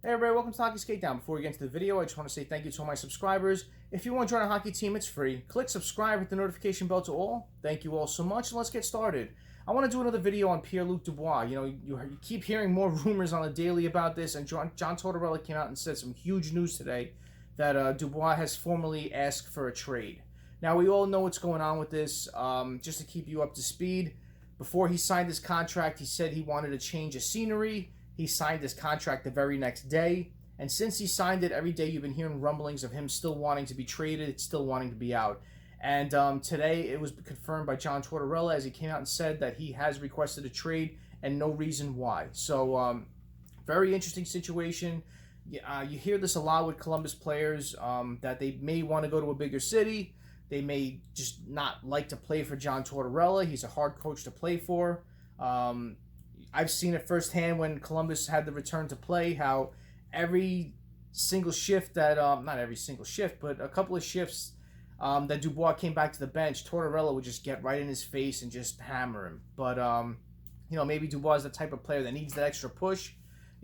Hey everybody, welcome to Hockey Skate Down. Before we get into the video, I just want to say thank you to all my subscribers. If you want to join a hockey team, it's free. Click subscribe with the notification bell to all. Thank you all so much, and let's get started. I want to do another video on Pierre-Luc Dubois. You keep hearing more rumors on the daily about this, and John Tortorella came out and said some huge news today that Dubois has formally asked for a trade. Now, we all know what's going on with this. Just to keep you up to speed, before he signed his contract, he said he wanted a change of scenery. He signed his contract the very next day, and since he signed it, every day you've been hearing rumblings of him still wanting to be traded, still wanting to be out. And today it was confirmed by John Tortorella as he came out and said that he has requested a trade and no reason why. So very interesting situation. You hear this a lot with Columbus players, that they may want to go to a bigger city. They may just not like to play for John Tortorella. He's a hard coach to play for. I've seen it firsthand when Columbus had the return to play, how every single shift that, not every single shift, but a couple of shifts that Dubois came back to the bench, Tortorella would just get right in his face and just hammer him. But, maybe Dubois is the type of player that needs that extra push.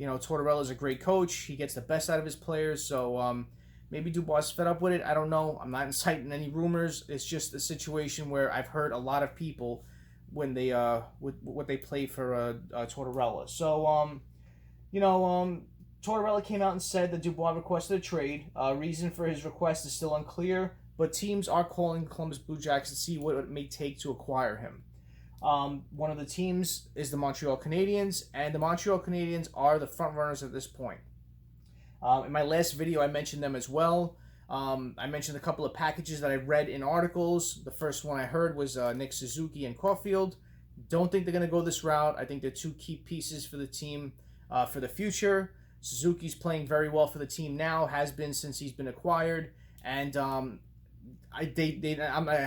Tortorella is a great coach. He gets the best out of his players. So maybe Dubois is fed up with it. I don't know. I'm not inciting any rumors. It's just a situation where I've heard a lot of people when they with what they play for Tortorella. So Tortorella came out and said that Dubois requested a trade. Reason for his request is still unclear, but teams are calling the Columbus Blue Jackets to see what it may take to acquire him. One of the teams is the Montreal Canadiens, and the Montreal Canadiens are the front runners at this point. In my last video, I mentioned them as well. I mentioned a couple of packages that I read in articles. The first one I heard was Nick Suzuki and Caulfield. Don't think they're going to go this route. I think they're two key pieces for the team for the future. Suzuki's playing very well for the team now, has been since he's been acquired, and I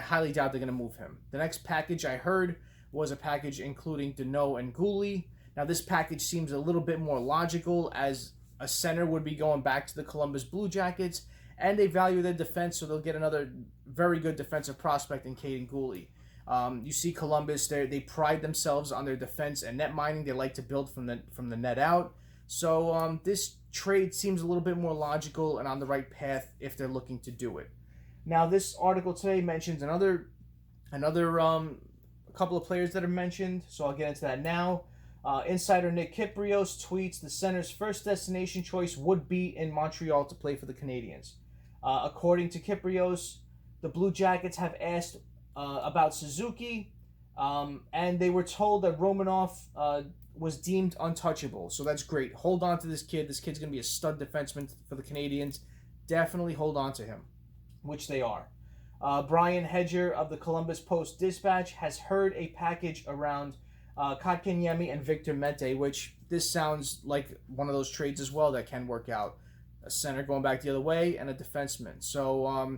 highly doubt they're going to move him. The next package I heard was a package including Danault and Goulet. Now, this package seems a little bit more logical, as a center would be going back to the Columbus Blue Jackets, and they value their defense, so they'll get another very good defensive prospect in Caden Goulet. You see Columbus, they pride themselves on their defense and net mining. They like to build from the net out. So this trade seems a little bit more logical and on the right path if they're looking to do it. Now, this article today mentions another couple of players that are mentioned, so I'll get into that now. Insider Nick Kyprios tweets the center's first destination choice would be in Montreal to play for the Canadiens. According to Kyprios, the Blue Jackets have asked about Suzuki, and they were told that Romanov was deemed untouchable. So that's great. Hold on to this kid. This kid's going to be a stud defenseman for the Canadiens. Definitely hold on to him, which they are. Brian Hedger of the Columbus Post-Dispatch has heard a package around Kotkaniemi and Victor Mete, which this sounds like one of those trades as well that can work out. A center going back the other way, and a defenseman. So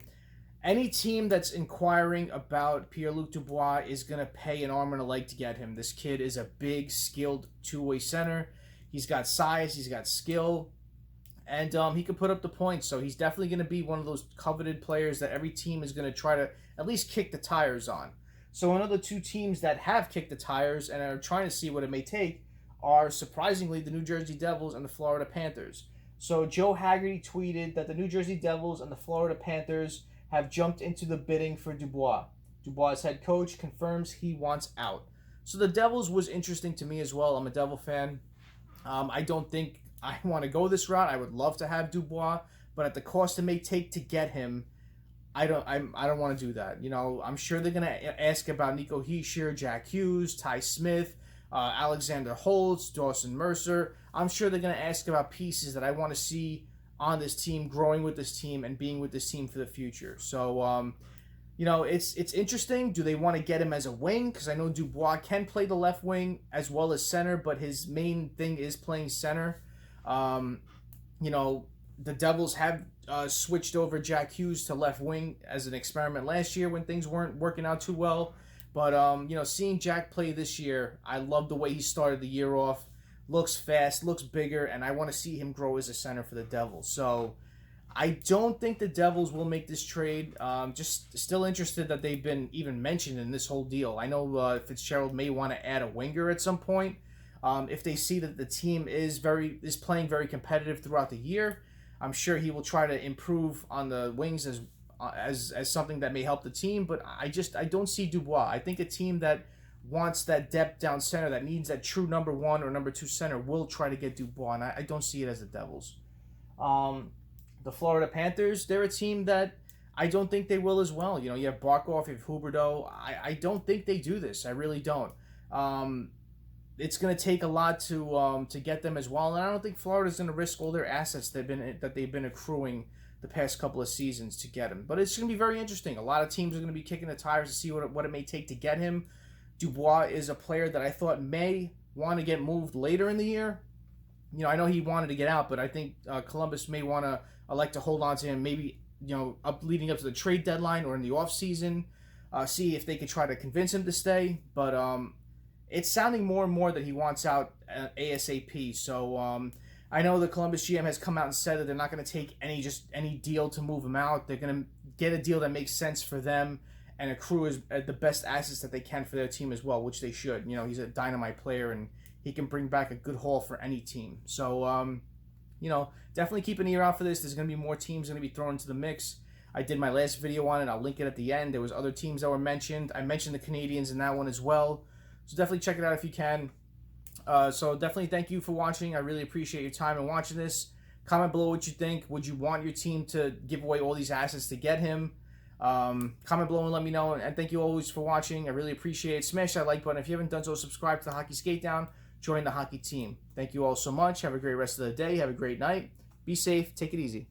any team that's inquiring about Pierre-Luc Dubois is going to pay an arm and a leg to get him. This kid is a big, skilled two-way center. He's got size, he's got skill, and he can put up the points. So he's definitely going to be one of those coveted players that every team is going to try to at least kick the tires on. So another two teams that have kicked the tires and are trying to see what it may take are, surprisingly, the New Jersey Devils and the Florida Panthers. So Joe Haggerty tweeted that the New Jersey Devils and the Florida Panthers have jumped into the bidding for Dubois. Dubois' head coach confirms he wants out. So the Devils was interesting to me as well. I'm a Devil fan. I don't think I want to go this route. I would love to have Dubois, but at the cost it may take to get him, I don't want to do that. I'm sure they're going to ask about Nico Hischier, Jack Hughes, Ty Smith, Alexander Holtz, Dawson Mercer. I'm sure they're going to ask about pieces that I want to see on this team, growing with this team, and being with this team for the future. So, it's interesting. Do they want to get him as a wing? Because I know Dubois can play the left wing as well as center, but his main thing is playing center. The Devils have switched over Jack Hughes to left wing as an experiment last year when things weren't working out too well. But, seeing Jack play this year, I love the way he started the year off. Looks fast, looks bigger, and I want to see him grow as a center for the Devils. So I don't think the Devils will make this trade. Just still interested that they've been even mentioned in this whole deal. I know Fitzgerald may want to add a winger at some point. If they see that the team is playing very competitive throughout the year, I'm sure he will try to improve on the wings as something that may help the team. But I don't see Dubois. I think a team that wants that depth down center, that needs that true number 1 or number 2 center, will try to get Dubois, and I don't see it as the Devils. The Florida Panthers, they're a team that I don't think they will as well. You know, you have Barkov, you have Huberdeau. I don't think they do this. I really don't. It's going to take a lot to get them as well, and I don't think Florida's going to risk all their assets that they've been accruing the past couple of seasons to get him. But it's going to be very interesting. A lot of teams are going to be kicking the tires to see what it may take to get him. Dubois is a player that I thought may want to get moved later in the year. You know, I know he wanted to get out, but I think Columbus may want to elect to hold on to him, maybe, you know, leading up to the trade deadline or in the offseason, see if they could try to convince him to stay. But it's sounding more and more that he wants out ASAP. So I know the Columbus GM has come out and said that they're not going to take any deal to move him out. They're going to get a deal that makes sense for them and accrue the best assets that they can for their team as well, which they should. You know, he's a dynamite player, and he can bring back a good haul for any team. So, you know, definitely keep an ear out for this. There's going to be more teams going to be thrown into the mix. I did my last video on it. I'll link it at the end. There was other teams that were mentioned. I mentioned the Canadiens in that one as well. So definitely check it out if you can. So definitely thank you for watching. I really appreciate your time in watching this. Comment below what you think. Would you want your team to give away all these assets to get him? Comment below and let me know. And thank you always for watching. I really appreciate it. Smash that like button. If you haven't done so, subscribe to the Hockey Skate Down. Join the hockey team. Thank you all so much. Have a great rest of the day. Have a great night. Be safe. Take it easy.